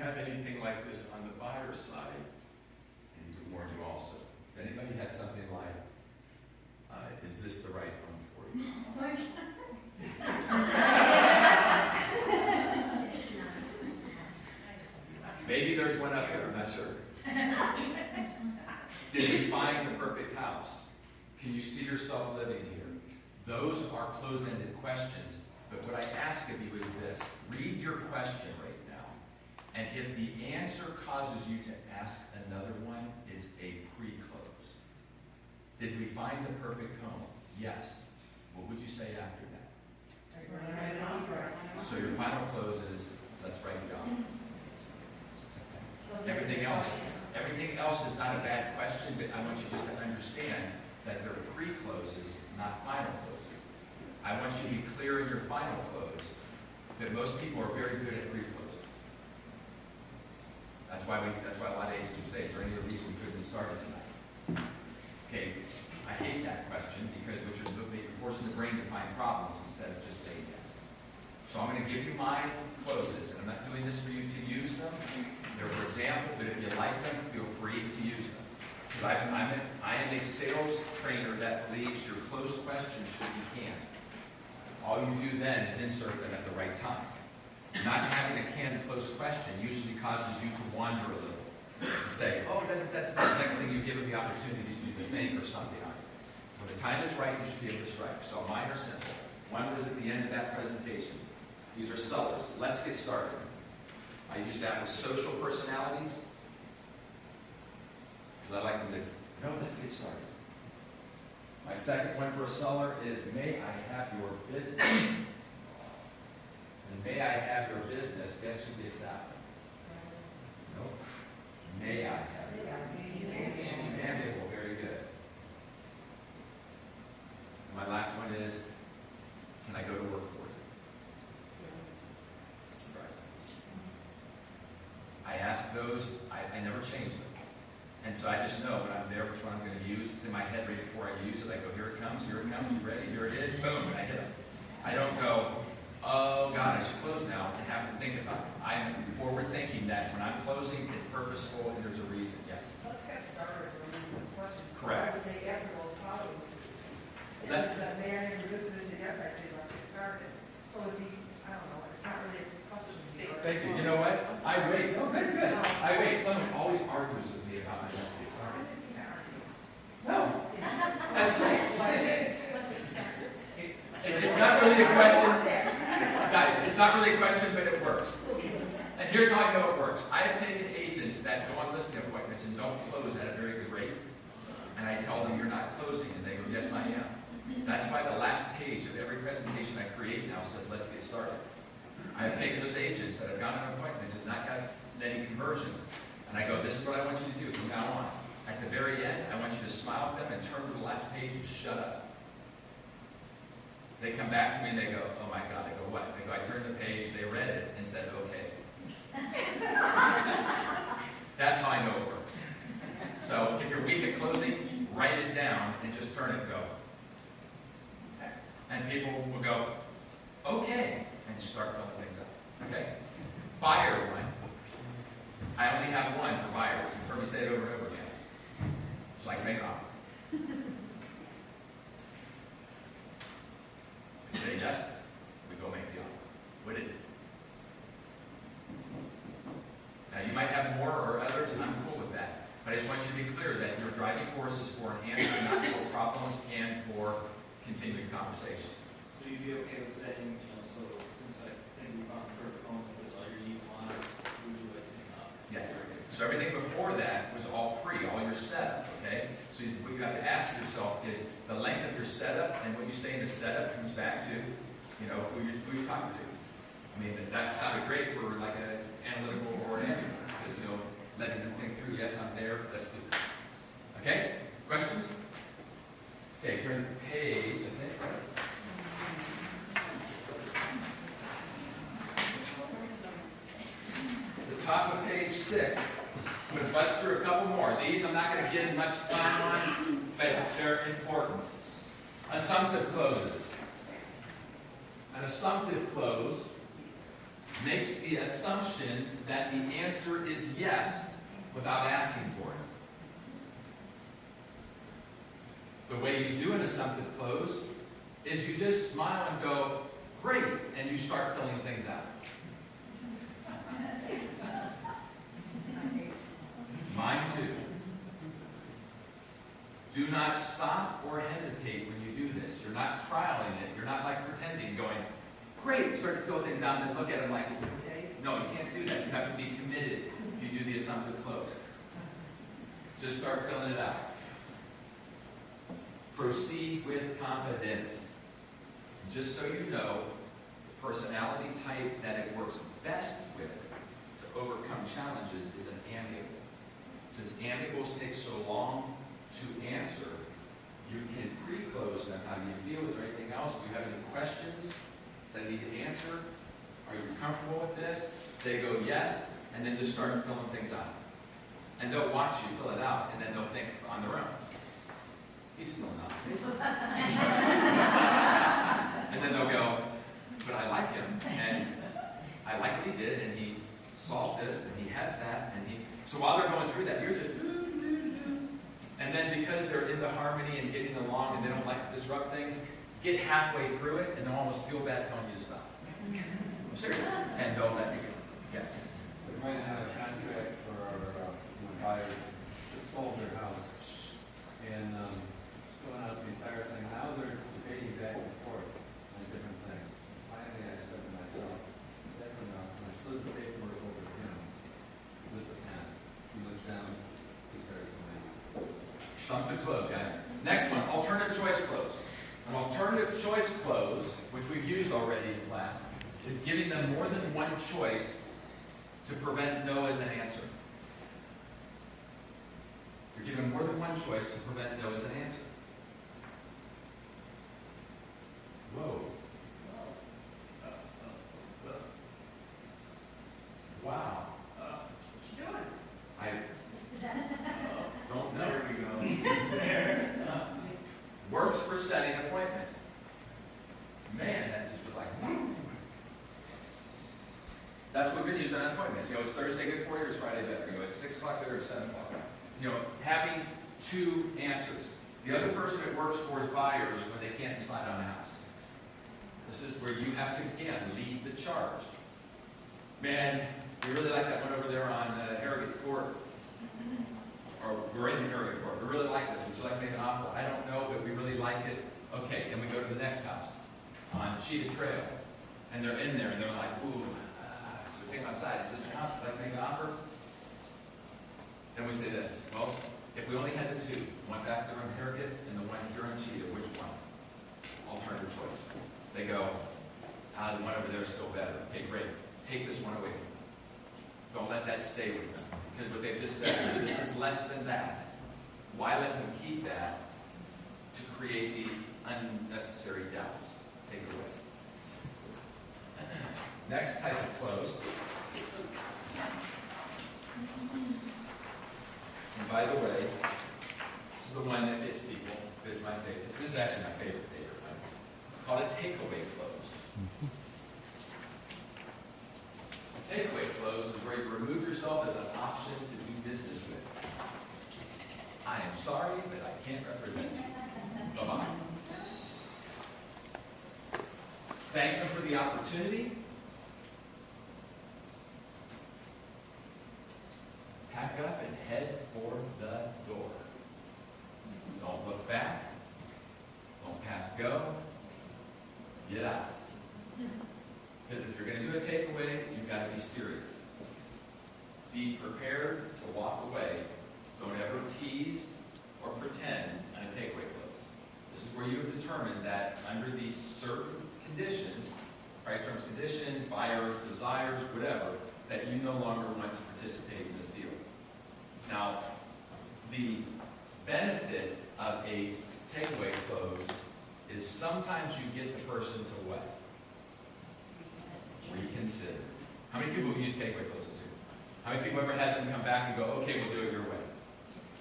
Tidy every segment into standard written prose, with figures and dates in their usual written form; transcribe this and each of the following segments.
have anything like this on the buyer's side? And he would warn you also. If anybody had something like, is this the right home for you? Maybe there's one up there, I'm not sure. Did you find the perfect house? Can you see yourself living here? Those are closed-ended questions, but what I ask of you is this. Read your question right now, and if the answer causes you to ask another one, it's a pre-close. Did we find the perfect home? Yes. What would you say after that? So your final close is, let's write it down. Everything else is not a bad question, but I want you just to understand that they're pre-closes, not final closes. I want you to be clear in your final close, but most people are very good at pre-closes. That's why a lot of agents would say, is there any other reason we couldn't have started tonight? Okay, I hate that question because what you're forcing the brain to find problems instead of just saying yes. So I'm going to give you my closes, and I'm not doing this for you to use them. They're for example, but if you like them, feel free to use them. Because I am a sales trainer that believes your closed questions should be canned. All you do then is insert them at the right time. Not having a canned closed question usually causes you to wander a little and say, oh, that next thing you give them the opportunity to think or something on it. When the time is right, you should be able to strike. So mine are simple. One was at the end of that presentation. These are sellers. Let's get started. I use that with social personalities because I like them to, no, let's get started. My second one for a seller is, may I have your business? And may I have your business? Guess who gets that one? Nope. May I have your business? Well, very good. And my last one is, can I go to work for you? I ask those, I never change them. And so I just know when I'm there which one I'm going to use. It's in my head right before I use it. I go, here it comes, you ready? Here it is, boom, and I hit it. I don't go, oh God, I should close now, and have to think about it. I'm forward thinking that when I'm closing, it's purposeful and there's a reason. Yes? Let's get started with the questions. Correct. I would say after those problems, if That- it's a man and this is a yes, I'd say let's get started. So it'd be, I don't know, it's not really a question. Thank you. You know what? I wait. Oh, good, good. I wait. Someone always argues with me about my let's get started. No. That's great. It's not really a question. Guys, it's not really a question, but it works. And here's how I know it works. I have taken agents that go on listing appointments and don't close at a very good rate. And I tell them, you're not closing. And they go, yes, I am. That's why the last page of every presentation I create now says, let's get started. I have taken those agents that have gone on appointments and not got any conversions. And I go, this is what I want you to do from now on. At the very end, I want you to smile at them and turn to the last page and shut up. They come back to me and they go, oh my God. I go, what? They go, I turned the page, they read it and said, okay. That's how I know it works. So if you're weak at closing, write it down and just turn it and go. And people will go, okay, and start filling things up. Okay? Buyer one. I only have one for buyers. You've heard me say it over and over again. So I can make an offer. We say yes, we go make the offer. What is it? Now you might have more or others, and I'm cool with that. But I just want you to be clear that your driving force is for an answer, not for problems, and for continuing conversation. So you'd be okay with saying, so since I think we found the perfect home, because all your needs wants, who would you like to hang up? Yes. So everything before that was all all your setup, okay? So what you have to ask yourself is the length of your setup, and what you say in the setup comes back to, who you're talking to. I mean, that sounded great for like an analytical or an answer, because, letting them think through, yes, I'm there, let's do this. Okay? Questions? Okay, turn the page, I think, right? The top of page 6. I'm going to buzz through a couple more. These I'm not going to get much time on, but they're important. Assumptive closes. An assumptive close makes the assumption that the answer is yes without asking for it. The way you do an assumptive close is you just smile and go, great, and you start filling things out. Mine too. Do not stop or hesitate when you do this. You're not trialing it. You're not like pretending, going, great, start to fill things out and then look at them like, is it okay? No, you can't do that. You have to be committed if you do the assumptive close. Just start filling it out. Proceed with confidence. Just so you know, the personality type that it works best with to overcome challenges is an amiable. Since amiables take so long to answer, you can pre-close them. How do you feel? Is there anything else? Do you have any questions that need to answer? Are you comfortable with this? They go yes, and then just start filling things out. And they'll watch you fill it out, and then they'll think on their own. He's filling out. And then they'll go, but I like him, and I like what he did, and he solved this, and he has that, and he... So while they're going through that, you're just... And then because they're into harmony and getting along, and they don't like to disrupt things, get halfway through it, and they'll almost feel bad telling you to stop. I'm serious. And they'll let you go. Yes? We might have a contract for our buyers to sold their house, and filling out the entire thing. Now they're debating back and forth on different things. Finally, I said to myself, that's enough. And I slid the paperwork over to him with the pen. He looks down, he started to me. Something close, guys. Next one, alternative choice close. An alternative choice close, which we've used already in class, is giving them more than one choice to prevent no as an answer. You're giving more than one choice to prevent no as an answer. Whoa. Wow. What you doing? I don't know. There we go. Works for setting appointments. Man, that just was like, that's what we've been using on appointments. You know, is Thursday good for you or is Friday better? You know, is 6 o'clock better or 7 o'clock better? You know, having two answers. The other person it works for is buyers when they can't decide on a house. This is where you have to, again, lead the charge. Man, we really like that one over there on Harrogate Court. Or we're in Harrogate Court. We really like this. Would you like to make an offer? I don't know, but we really like it. Okay, then we go to the next house on Cheetah Trail. And they're in there and they're like, ooh. So we take them outside. Is this the house? Would you like to make an offer? Then we say this. Well, if we only had the two, one back there on Harrogate and the one here on Cheetah, which one? Alternative choice. They go, the one over there is still better. Okay, great. Take this one away. Don't let that stay with them. Because what they've just said is this is less than that. Why let them keep that to create the unnecessary doubts? Take it away. Next type of close. And by the way, this is the one that fits people. It's my favorite. This is actually my favorite one. Called a takeaway close. A takeaway close is where you remove yourself as an option to do business with. I am sorry, but I can't represent you. Bye-bye. Thank them for the opportunity. Pack up and head for the door. Don't look back. Don't pass go. Get out. Because if you're going to do a takeaway, you've got to be serious. Be prepared to walk away. Don't ever tease or pretend on a takeaway close. This is where you have determined that under these certain conditions, price terms condition, buyers, desires, whatever, that you no longer want to participate in this deal. Now, the benefit of a takeaway close is sometimes you get the person to what? Reconsider. How many people have used takeaway closes here? How many people ever had them come back and go, okay, we'll do it your way?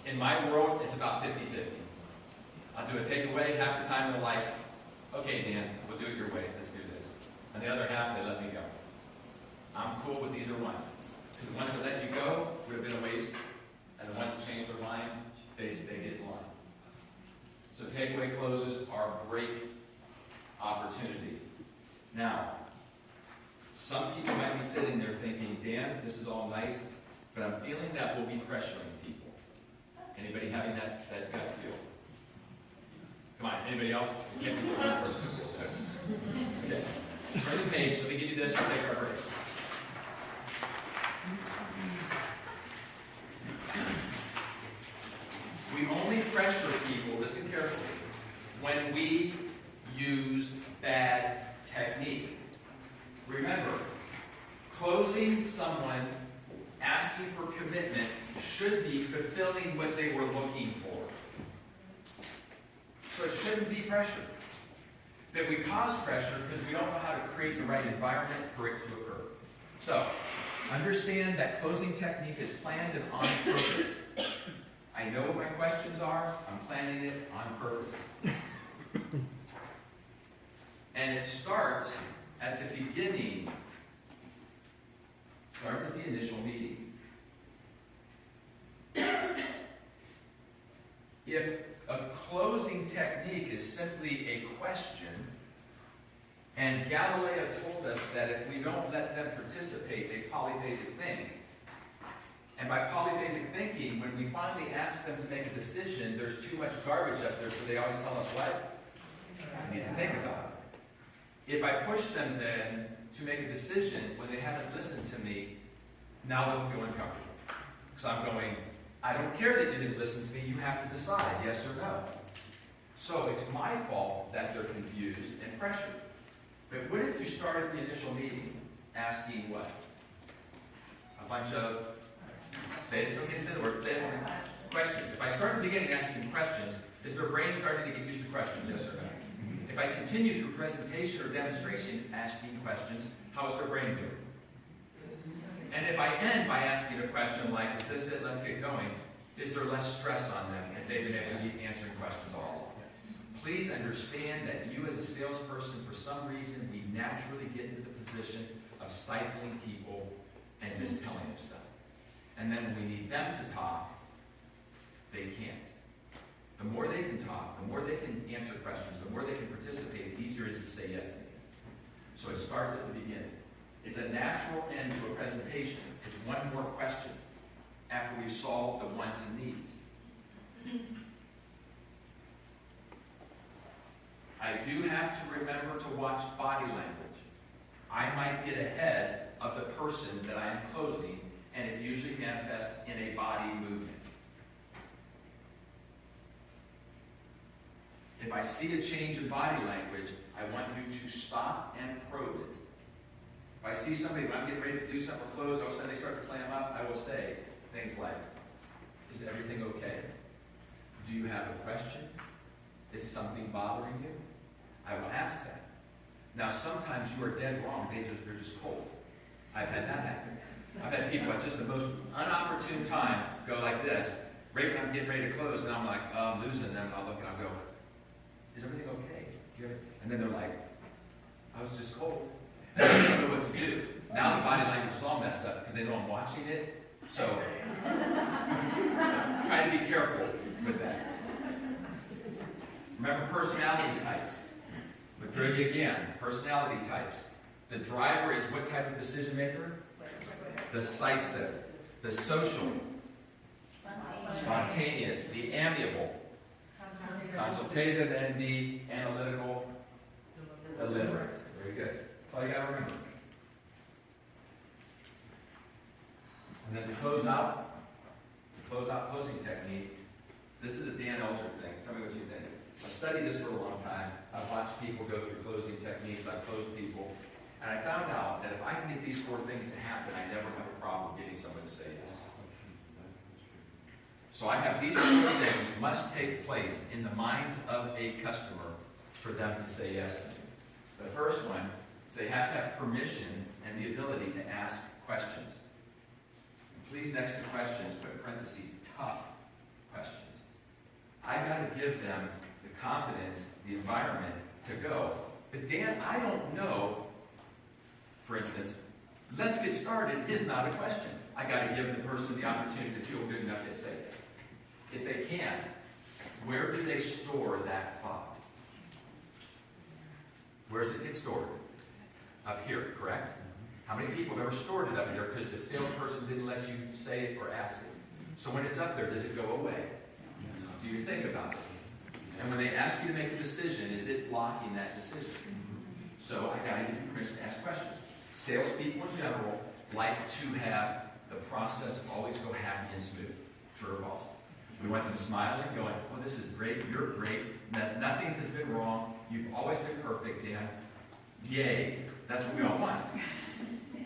In my world, it's about 50-50. I'll do a takeaway, half the time they're like, okay, Dan, we'll do it your way, let's do this. And the other half, they let me go. I'm cool with either one. Because the ones that let you go would have been a waste, and the ones that change their mind, they get in line. So takeaway closes are a great opportunity. Now, some people might be sitting there thinking, Dan, this is all nice, but I'm feeling that we'll be pressuring people. Anybody having that gut feel? Come on, anybody else? You can't be just one person who feels that. Okay. Turn the page, let me give you this, we'll take our break. We only pressure people, listen carefully, when we use bad technique. Remember, closing someone, asking for commitment, should be fulfilling what they were looking for. So it shouldn't be pressure. But we cause pressure because we don't know how to create the right environment for it to occur. So, understand that closing technique is planned and on purpose. I know what my questions are, I'm planning it on purpose. And it starts at the beginning, starts at the initial meeting. If a closing technique is simply a question, and Galileo told us that if we don't let them participate, they polyphasic think. And by polyphasic thinking, when we finally ask them to make a decision, there's too much garbage up there, so they always tell us what? We need to think about it. If I push them then to make a decision when they haven't listened to me, now they'll feel uncomfortable. Because I'm going, I don't care that you didn't listen to me, you have to decide, yes or no. So it's my fault that they're confused and pressured. But what if you started the initial meeting asking what? A bunch of, say it's okay to say the word, say it more. Questions. If I start at the beginning asking questions, is their brain starting to get used to questions, yes or no? If I continue through presentation or demonstration asking questions, how is their brain doing? And if I end by asking a question like, is this it, let's get going, is there less stress on them if they've been able to keep answering questions all along? Please understand that you as a salesperson, for some reason, we naturally get into the position of stifling people and just telling them stuff. And then when we need them to talk, they can't. The more they can talk, the more they can answer questions, the more they can participate, the easier it is to say yes to me. So it starts at the beginning. It's a natural end to a presentation. It's one more question after we've solved the wants and needs. I do have to remember to watch body language. I might get ahead of the person that I am closing, and it usually manifests in a body movement. If I see a change in body language, I want you to stop and probe it. If I see somebody, when I'm getting ready to do something or close, all of a sudden they start to clam up, I will say things like, is everything okay? Do you have a question? Is something bothering you? I will ask that. Now, sometimes you are dead wrong. They're just cold. I've had that happen. I've had people at just the most unopportune time go like this. Right when I'm getting ready to close, and I'm like, I'm losing them, and I'll look and I'll go, is everything okay? And then they're like, I was just cold. And I don't know what to do. Now the body language is all messed up because they know I'm watching it. So try to be careful with that. Remember personality types. But drill you again. Personality types. The driver is what type of decision maker? Decisive. The social. Spontaneous. The amiable. Consultative, and the analytical. Deliberate. Very good. That's all you got to remember. And then to close out closing technique, this is a Dan Elzer thing. Tell me what you think. I've studied this for a long time. I've watched people go through closing techniques. I've closed people. And I found out that if I can get these 4 things to happen, I never have a problem getting someone to say yes. So I have these 4 things must take place in the mind of a customer for them to say yes to me. The first one is they have to have permission and the ability to ask questions. And please, next to questions, put in parentheses, tough questions. I got to give them the confidence, the environment to go. But Dan, I don't know, for instance, let's get started is not a question. I gotta give the person the opportunity to feel good enough to say it. If they can't, where do they store that thought? Where does it get stored? Up here, correct? How many people have ever stored it up here because the salesperson didn't let you say it or ask it? So when it's up there, does it go away? Do you think about it? And when they ask you to make a decision, is it blocking that decision? So I gotta give you permission to ask questions. Salespeople in general like to have the process always go happy and smooth. True or false? We want them smiling, going, oh, this is great, you're great, nothing has been wrong, you've always been perfect, Dan. Yay. That's what we all want.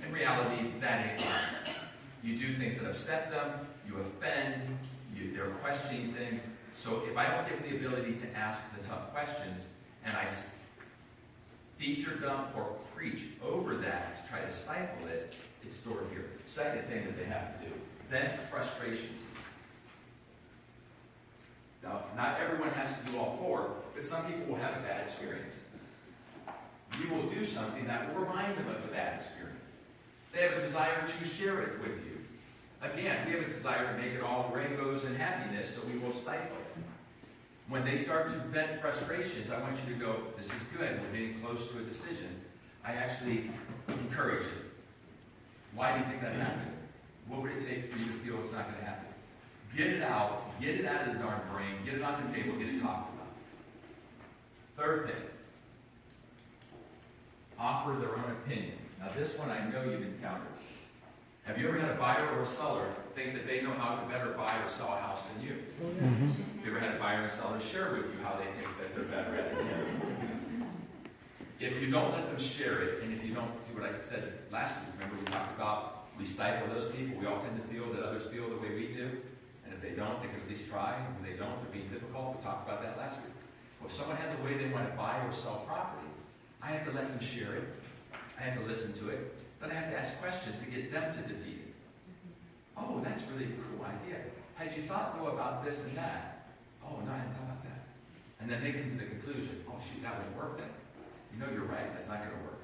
In reality, that ain't right. You do things that upset them, you offend, they're questioning things. So if I don't give them the ability to ask the tough questions, and I feature dump or preach over that to try to stifle it, it's stored here. Second thing that they have to do, vent frustrations. Now, not everyone has to do all four, but some people will have a bad experience. You will do something that will remind them of a bad experience. They have a desire to share it with you. Again, we have a desire to make it all rainbows and happiness, so we will stifle it. When they start to vent frustrations, I want you to go, this is good, we're getting close to a decision. I actually encourage it. Why do you think that happened? What would it take for you to feel it's not going to happen? Get it out of the darn brain, get it on the table, get it talked about. Third thing, offer their own opinion. Now this one I know you've encountered. Have you ever had a buyer or a seller think that they know how to better buy or sell a house than you? Mm-hmm. Have you ever had a buyer and a seller share with you how they think that they're better at it? If you don't let them share it, and if you don't do what I said last week, remember we talked about we stifle those people, we all tend to feel that others feel the way we do, and if they don't, they can at least try, and when they don't, they're being difficult. We talked about that last week. Well, if someone has a way they want to buy or sell property, I have to let them share it, I have to listen to it, but I have to ask questions to get them to defeat it. Oh, that's really a cool idea. Had you thought, though, about this and that? Oh, no, I hadn't thought about that. And then they come to the conclusion, oh, shoot, that wouldn't work then. You know, you're right, that's not going to work.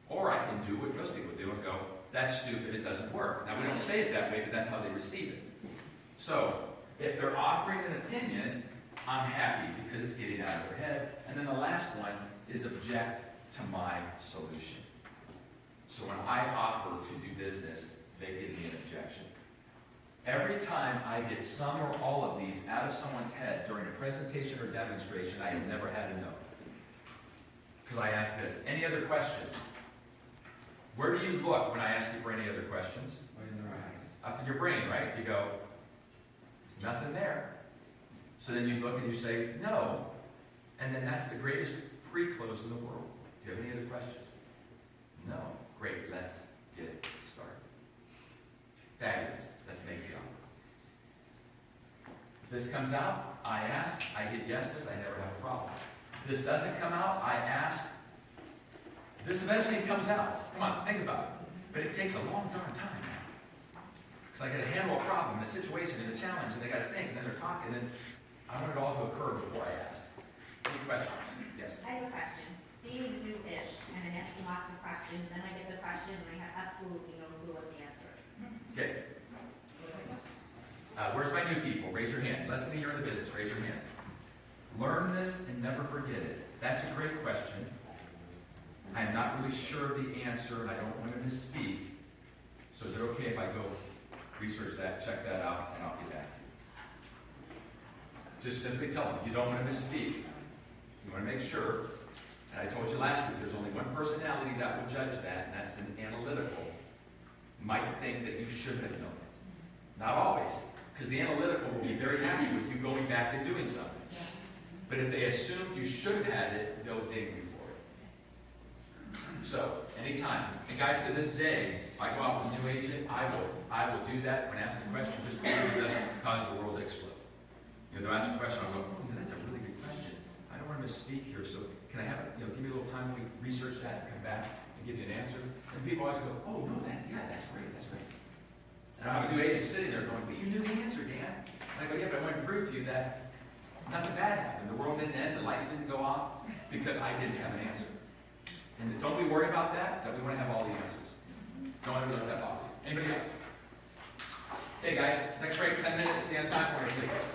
Or I can do what most people do and go, that's stupid, it doesn't work. Now, we don't say it that way, but that's how they receive it. So, if they're offering an opinion, I'm happy because it's getting out of their head. And then the last one is object to my solution. So when I offer to do business, they give me an objection. Every time I get some or all of these out of someone's head during a presentation or demonstration, I have never had a no. Because I ask this, any other questions? Where do you look when I ask you for any other questions? Up in your brain, right? You go, there's nothing there. So then you look and you say, no. And then that's the greatest pre-close in the world. Do you have any other questions? No. Great, let's get started. Fabulous. Let's make the offer. This comes out, I ask, I get yeses, I never have a problem. This doesn't come out, I ask. This eventually comes out. Come on, think about it. But it takes a long darn time. Because I got to handle a problem, a situation, and a challenge, and they got to think, and then they're talking, and I want it all to occur before I ask. Any questions? Yes? I have a question. Being new-ish, and I'm asking lots of questions, then I get the question, and I have absolutely no clue what the answer is. Okay. Where's my new people? Raise your hand. Less than a year in the business. Raise your hand. Learn this and never forget it. That's a great question. I'm not really sure of the answer, and I don't want to misspeak. So is it okay if I go research that, check that out, and I'll get back to you? Just simply tell them, you don't want to misspeak. You want to make sure. And I told you last week, there's only one personality that will judge that, and that's an analytical. Might think that you should have known it. Not always, because the analytical will be very happy with you going back and doing something. But if they assumed you should have had it, they'll ding you for it. So, anytime. And guys, to this day, if I go out with a new agent, I will do that when asked a question, just because it doesn't cause the world to explode. You know, they'll ask a question, I'll go, oh, that's a really good question. I don't want to misspeak here, so can I have it, give me a little time to research that and come back and give you an answer? And people always go, oh, no, that's great, that's great. And I have a new agent sitting there going, but you knew the answer, Dan. And I go, yeah, but I want to prove to you that nothing bad happened. The world didn't end, the lights didn't go off, because I didn't have an answer. And don't we worry about that we want to have all the answers. Don't ever let that bother you. Anybody else? Okay, guys, next break, 10 minutes, if you have time for it, please.